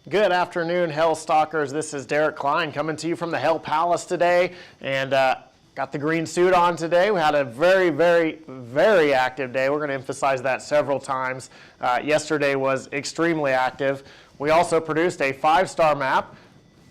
Good afternoon, Hail Stalkers. This is Derek Klein coming to you from the Hail Palace today, and got the green suit on today. We had a very active day. We're going to emphasize that several times. Yesterday was extremely active. We also produced a 5-star map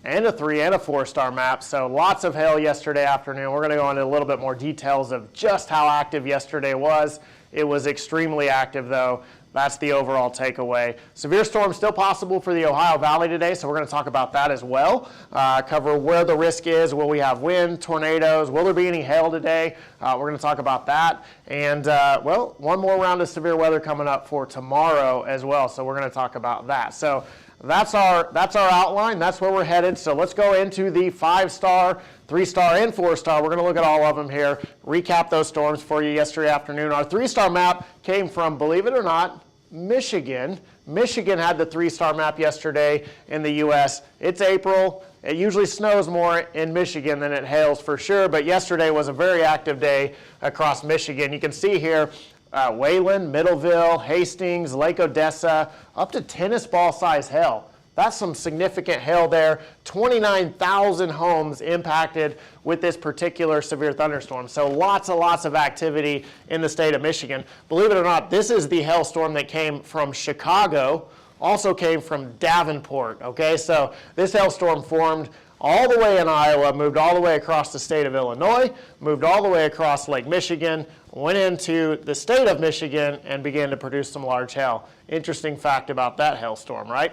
and a 3 and a 4-star map, so lots of hail yesterday afternoon. We're going to go into a little bit more details of just how active yesterday was. It was extremely active, though. That's the overall takeaway. Severe storms still possible for the Ohio Valley today, so we're going to talk about that as well. Cover where the risk is. Will we have wind, tornadoes? Will there be any hail today? We're going to talk about that. And, well, one more round of severe weather coming up for tomorrow as well, so we're going to talk about that. So that's our outline. That's where we're headed. So let's go into the 5-star, 3-star, and 4-star. We're going to look at all of them here, recap those storms for you yesterday afternoon. Our 3-star map came from, believe it or not, Michigan. Michigan had the 3-star map yesterday in the U.S. It's April. It usually snows more in Michigan than it hails for sure, but yesterday was a very active day across Michigan. You can see here Wayland, Middleville, Hastings, Lake Odessa, up to tennis ball size hail. That's some significant hail there. 29,000 homes impacted with this particular severe thunderstorm. So lots of activity in the state of Michigan. Believe it or not, this is the hailstorm that came from Chicago, also came from Davenport, okay? So this hailstorm formed all the way in Iowa, moved all the way across the state of Illinois, moved all the way across Lake Michigan, went into the state of Michigan, and began to produce some large hail. Interesting fact about that hailstorm, right?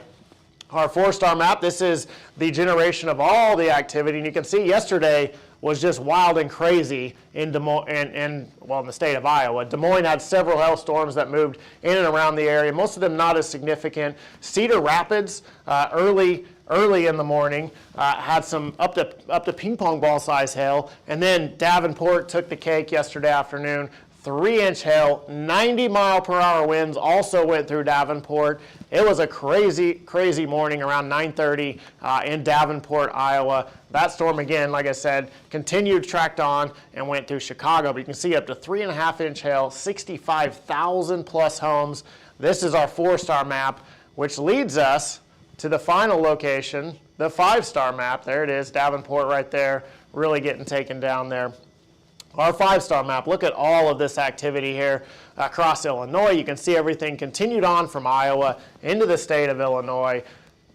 Our 4-star map, this is the generation of all the activity, and you can see yesterday was just wild and crazy in Des Moines, in the state of Iowa. Des Moines had several hailstorms that moved in and around the area, most of them not as significant. Cedar Rapids, early in the morning, had some up to ping pong ball size hail, and then Davenport took the cake yesterday afternoon. 3-inch hail, 90-mile-per-hour winds also went through Davenport. It was a crazy morning around 9:30 in Davenport, Iowa. That storm, again, like I said, continued, tracked on, and went through Chicago. But you can see up to 3.5-inch hail, 65,000-plus homes. This is our 4-star map, which leads us to the final location, the 5-star map. There it is, Davenport right there, really getting taken down there. Our 5-star map, look at all of this activity here across Illinois. You can see everything continued on from Iowa into the state of Illinois,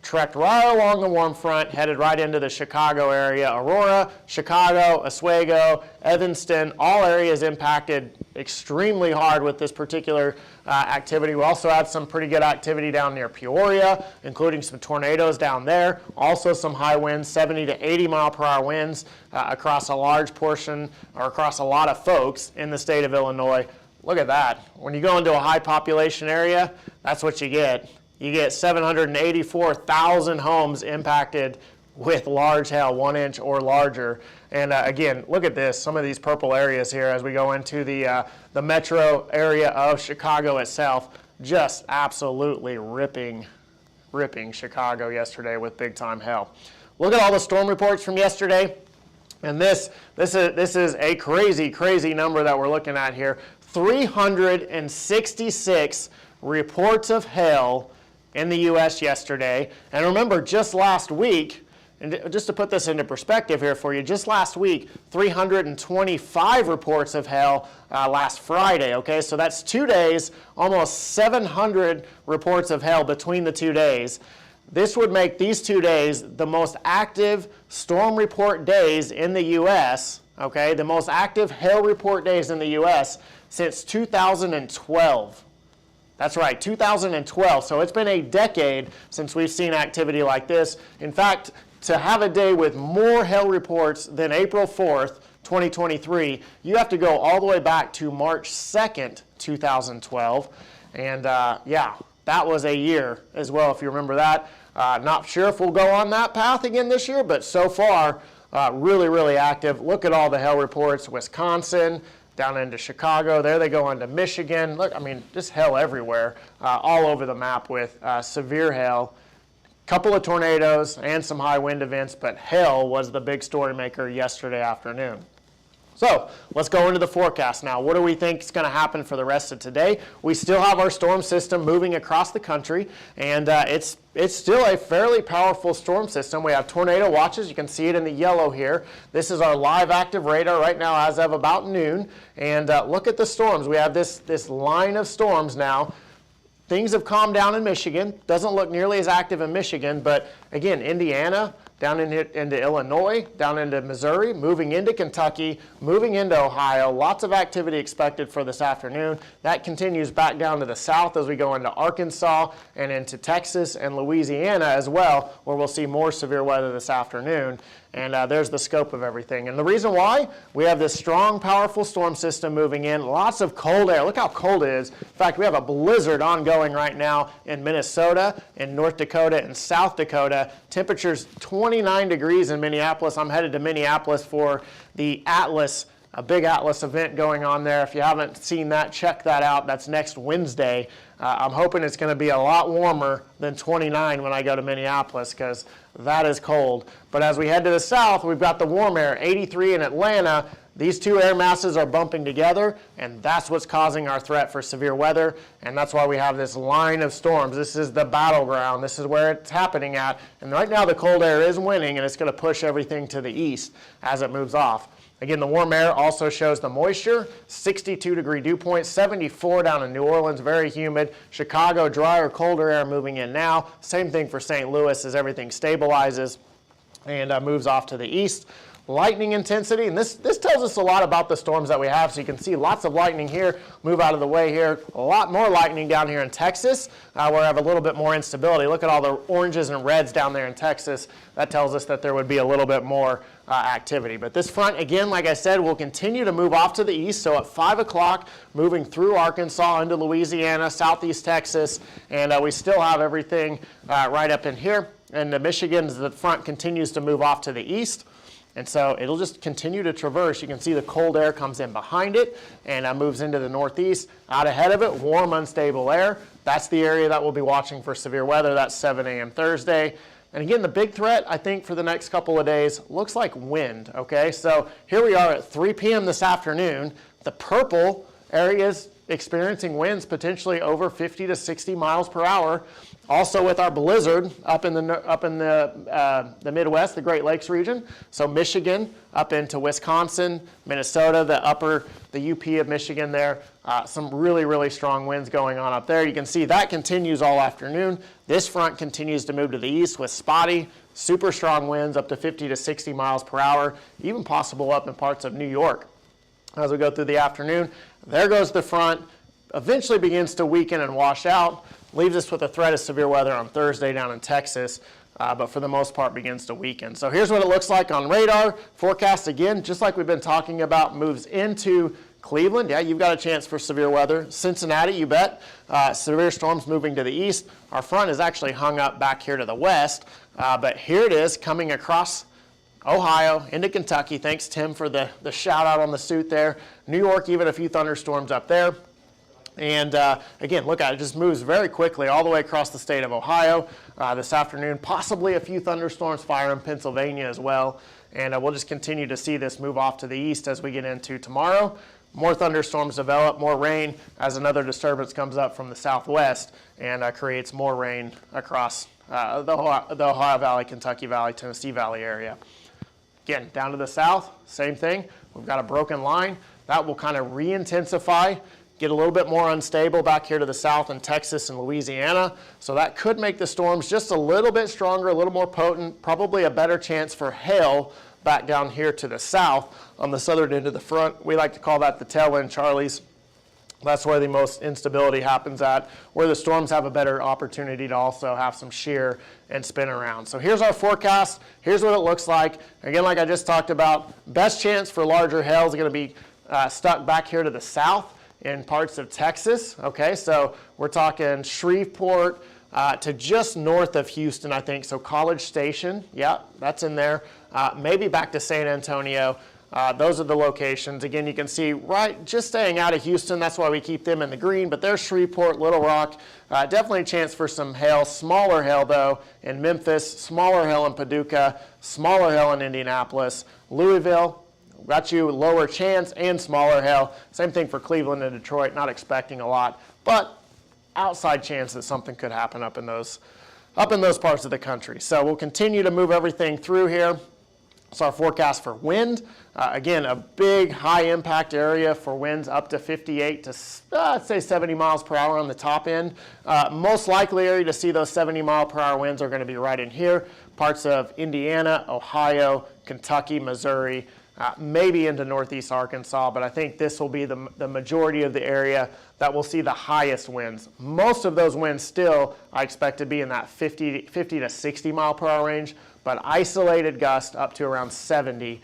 trekked right along the warm front, headed right into the Chicago area. Aurora, Chicago, Oswego, Evanston, all areas impacted extremely hard with this particular activity. We also had some pretty good activity down near Peoria, including some tornadoes down there. Also some high winds, 70 to 80-mile-per-hour winds across a large portion, or across a lot of folks in the state of Illinois. Look at that. When you go into a high population area, that's what you get. You get 784,000 homes impacted with large hail, 1 inch or larger. And again, look at this, some of these purple areas here as we go into the metro area of Chicago itself. Just absolutely ripping Chicago yesterday with big time hail. Look at all the storm reports from yesterday. And this is a crazy number that we're looking at here. 366 reports of hail in the U.S. yesterday. And remember, just last week, and just to put this into perspective here for you, just last week, 325 reports of hail last Friday, okay? So that's 2 days, almost 700 reports of hail between the 2 days. This would make these 2 days the most active storm report days in the U.S., okay? The most active hail report days in the U.S. since 2012. That's right, 2012. So it's been a decade since we've seen activity like this. In fact, to have a day with more hail reports than April 4th, 2023, you have to go all the way back to March 2nd, 2012. And yeah, that was a year as well, if you remember that. Not sure if we'll go on that path again this year, but so far, really active. Look at all the hail reports, Wisconsin, down into Chicago. There they go into Michigan. Look, I mean, just hail everywhere, all over the map with severe hail. Couple of tornadoes and some high wind events, but hail was the big story maker yesterday afternoon. So let's go into the forecast now. What do we think is going to happen for the rest of today? We still have our storm system moving across the country, and it's still a fairly powerful storm system. We have tornado watches. You can see it in the yellow here. This is our live active radar right now as of about noon. And look at the storms. We have this line of storms now. Things have calmed down in Michigan. Doesn't look nearly as active in Michigan, but again, Indiana, down into Illinois, down into Missouri, moving into Kentucky, moving into Ohio. Lots of activity expected for this afternoon. That continues back down to the south as we go into Arkansas and into Texas and Louisiana as well, where we'll see more severe weather this afternoon. And there's the scope of everything. And the reason why, we have this strong, powerful storm system moving in. Lots of cold air. Look how cold it is. In fact, we have a blizzard ongoing right now in Minnesota, in North Dakota, and South Dakota. Temperatures 29 degrees in Minneapolis. I'm headed to Minneapolis for the Atlas, a big Atlas event going on there. If you haven't seen that, check that out. That's next Wednesday. I'm hoping it's going to be a lot warmer than 29 when I go to Minneapolis, because that is cold. But as we head to the south, we've got the warm air, 83 in Atlanta. These two air masses are bumping together, and that's what's causing our threat for severe weather, and that's why we have this line of storms. This is the battleground. This is where it's happening at. And right now the cold air is winning, and it's going to push everything to the east as it moves off. Again, the warm air also shows the moisture, 62-degree dew point, 74 down in New Orleans, very humid. Chicago, drier, colder air moving in now. Same thing for St. Louis as everything stabilizes and moves off to the east. Lightning intensity, and this tells us a lot about the storms that we have. So you can see lots of lightning here, move out of the way here. A lot more lightning down here in Texas, where we have a little bit more instability. Look at all the oranges and reds down there in Texas. That tells us that there would be a little bit more activity. But this front, again, like I said, will continue to move off to the east. So at 5 o'clock, moving through Arkansas into Louisiana, southeast Texas, and we still have everything right up in here. And Michigan, the front continues to move off to the east. And so it'll just continue to traverse. You can see the cold air comes in behind it and moves into the northeast. Out ahead of it, warm, unstable air. That's the area that we'll be watching for severe weather. That's 7 a.m. Thursday. And again, the big threat, I think, for the next couple of days looks like wind, okay? So here we are at 3 p.m. this afternoon. The purple areas experiencing winds potentially over 50 to 60 miles per hour. Also with our blizzard up in the Midwest, the Great Lakes region. So Michigan up into Wisconsin, Minnesota, the UP of Michigan there. Some really, really strong winds going on up there. You can see that continues all afternoon. This front continues to move to the east with spotty, super strong winds up to 50 to 60 miles per hour, even possible up in parts of New York. As we go through the afternoon, there goes the front, eventually begins to weaken and wash out. Leaves us with a threat of severe weather on Thursday down in Texas, but for the most part begins to weaken. So here's what it looks like on radar. Forecast, again, just like we've been talking about, moves into Cleveland. Yeah, you've got a chance for severe weather. Cincinnati, you bet. Severe storms moving to the east. Our front is actually hung up back here to the west, but here it is coming across Ohio into Kentucky. Thanks, Tim, for the shout out on the suit there. New York, even a few thunderstorms up there. And again, look at it, just moves very quickly all the way across the state of Ohio this afternoon. Possibly a few thunderstorms fire in Pennsylvania as well. And we'll just continue to see this move off to the east as we get into tomorrow. More thunderstorms develop, more rain as another disturbance comes up from the southwest and creates more rain across the Ohio Valley, Kentucky Valley, Tennessee Valley area. Again, down to the south, same thing. We've got a broken line. That will kind of re-intensify, get a little bit more unstable back here to the south in Texas and Louisiana. So that could make the storms just a little bit stronger, a little more potent, probably a better chance for hail back down here to the south on the southern end of the front. We like to call that the tail end, Charlies. That's where the most instability happens at, where the storms have a better opportunity to also have some shear and spin around. So here's our forecast. Here's what it looks like. Again, like I just talked about, best chance for larger hail is going to be stuck back here to the south in parts of Texas. Okay, so we're talking Shreveport to just north of Houston, I think. So College Station, yeah, that's in there. Maybe back to San Antonio. Those are the locations. Again, you can see right just staying out of Houston. That's why we keep them in the green. But there's Shreveport, Little Rock. Definitely a chance for some hail. Smaller hail, though, in Memphis. Smaller hail in Paducah. Smaller hail in Indianapolis. Louisville. got you lower chance and smaller hail. Same thing for Cleveland and Detroit, not expecting a lot, but outside chance that something could happen up in those parts of the country. So we'll continue to move everything through here. So our forecast for wind, again, a big high impact area for winds up to 58 to let's say 70 miles per hour on the top end. Most likely area to see those 70 mile per hour winds are going to be right in here. Parts of Indiana, Ohio, Kentucky, Missouri, maybe into northeast Arkansas, but I think this will be the majority of the area that will see the highest winds. Most of those winds still I expect to be in that 50 to 60 mile per hour range, but isolated gust up to around 70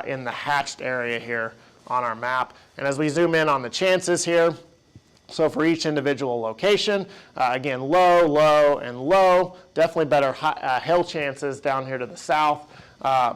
in the hatched area here on our map. And as we zoom in on the chances here, so for each individual location, again, low, low, and low, definitely better hail chances down here to the south.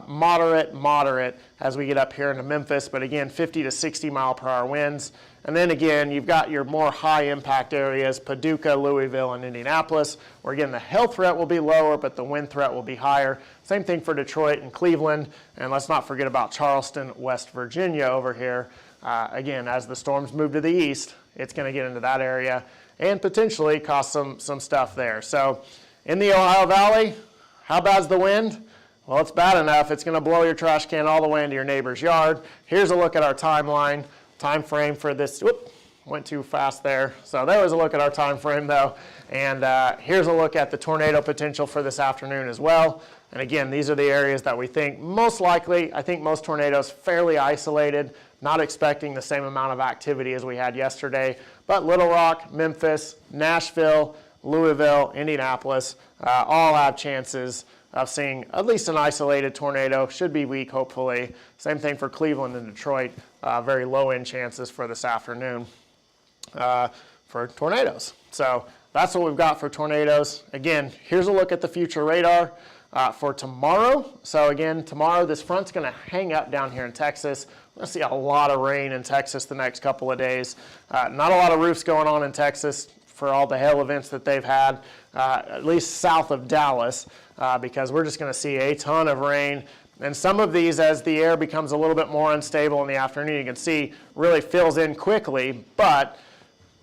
Moderate, moderate as we get up here into Memphis, but again, 50 to 60 mile per hour winds. And then again, you've got your more high impact areas, Paducah, Louisville, and Indianapolis, where again, the hail threat will be lower, but the wind threat will be higher. Same thing for Detroit and Cleveland. And let's not forget about Charleston, West Virginia over here. Again, as the storms move to the east, it's going to get into that area and potentially cause some stuff there. So in the Ohio Valley, how bad's the wind? Well, it's bad enough. It's going to blow your trash can all the way into your neighbor's yard. Here's a look at our timeline, time frame for this. Whoop, went too fast there. So there was a look at our time frame, though. And here's a look at the tornado potential for this afternoon as well. And again, these are the areas that we think most likely. I think most tornadoes fairly isolated, not expecting the same amount of activity as we had yesterday. But Little Rock, Memphis, Nashville, Louisville, Indianapolis, all have chances of seeing at least an isolated tornado. Should be weak, hopefully. Same thing for Cleveland and Detroit. Very low end chances for this afternoon for tornadoes. So that's what we've got for tornadoes. Again, here's a look at the future radar for tomorrow. So again, tomorrow this front's going to hang up down here in Texas. We're going to see a lot of rain in Texas the next couple of days. Not a lot of roofs going on in Texas for all the hail events that they've had, at least south of Dallas, because we're just going to see a ton of rain. And some of these, as the air becomes a little bit more unstable in the afternoon, you can see really fills in quickly, but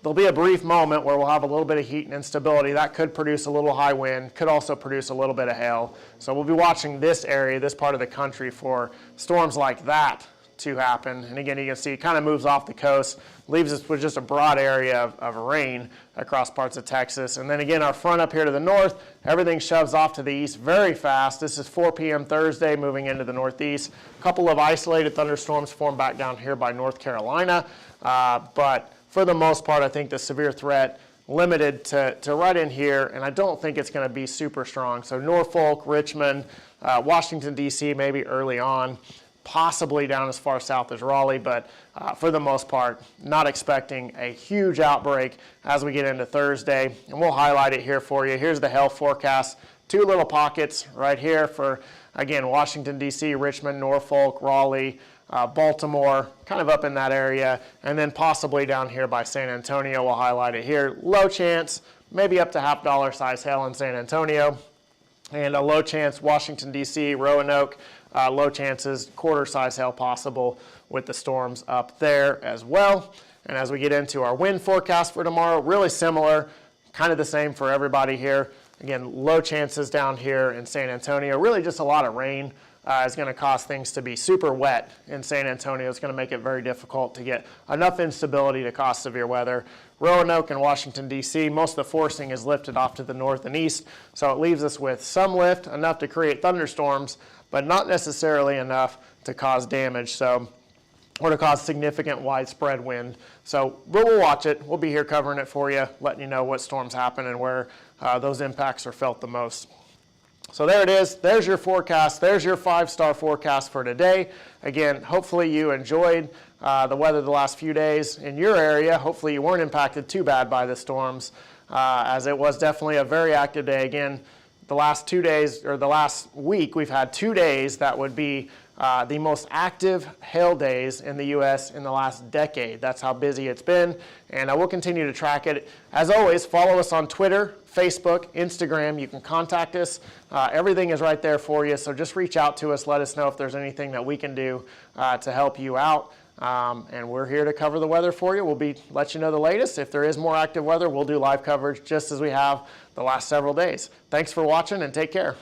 there'll be a brief moment where we'll have a little bit of heat and instability. That could produce a little high wind, could also produce a little bit of hail. So we'll be watching this area, this part of the country, for storms like that to happen. And again, you can see it kind of moves off the coast, leaves us with just a broad area of rain across parts of Texas. And then again, our front up here to the north, everything shoves off to the east very fast. This is 4 p.m. Thursday, moving into the northeast. A couple of isolated thunderstorms formed back down here by North Carolina. But for the most part, I think the severe threat limited to right in here, and I don't think it's going to be super strong. So Norfolk, Richmond, Washington, D.C., maybe early on, possibly down as far south as Raleigh, but for the most part, not expecting a huge outbreak as we get into Thursday. And we'll highlight it here for you. Here's the hail forecast. 2 little pockets right here for, again, Washington, D.C., Richmond, Norfolk, Raleigh, Baltimore, kind of up in that area, and then possibly down here by San Antonio. We'll highlight it here. Low chance, maybe up to $50 size hail in San Antonio, and a low chance Washington, D.C., Roanoke. Low chances, quarter size hail possible with the storms up there as well. And as we get into our wind forecast for tomorrow, really similar, kind of the same for everybody here. Again, low chances down here in San Antonio. Really just a lot of rain is going to cause things to be super wet in San Antonio. It's going to make it very difficult to get enough instability to cause severe weather. Roanoke and Washington, D.C., most of the forcing is lifted off to the north and east, so it leaves us with some lift, enough to create thunderstorms, but not necessarily enough to cause damage, or to cause significant widespread wind. So we'll watch it. We'll be here covering it for you, letting you know what storms happen and where those impacts are felt the most. So there it is. There's your forecast. There's your 5-star forecast for today. Again, hopefully you enjoyed the weather the last few days in your area. Hopefully you weren't impacted too bad by the storms, as it was definitely a very active day. Again, the last 2 days, or the last week, we've had 2 days that would be the most active hail days in the U.S. in the last decade. That's how busy it's been, and I will continue to track it. As always, follow us on Twitter, Facebook, Instagram. You can contact us. Everything is right there for you, so just reach out to us. Let us know if there's anything that we can do to help you out. And we're here to cover the weather for you. We'll let you know the latest. If there is more active weather, we'll do live coverage just as we have the last several days. Thanks for watching, and take care.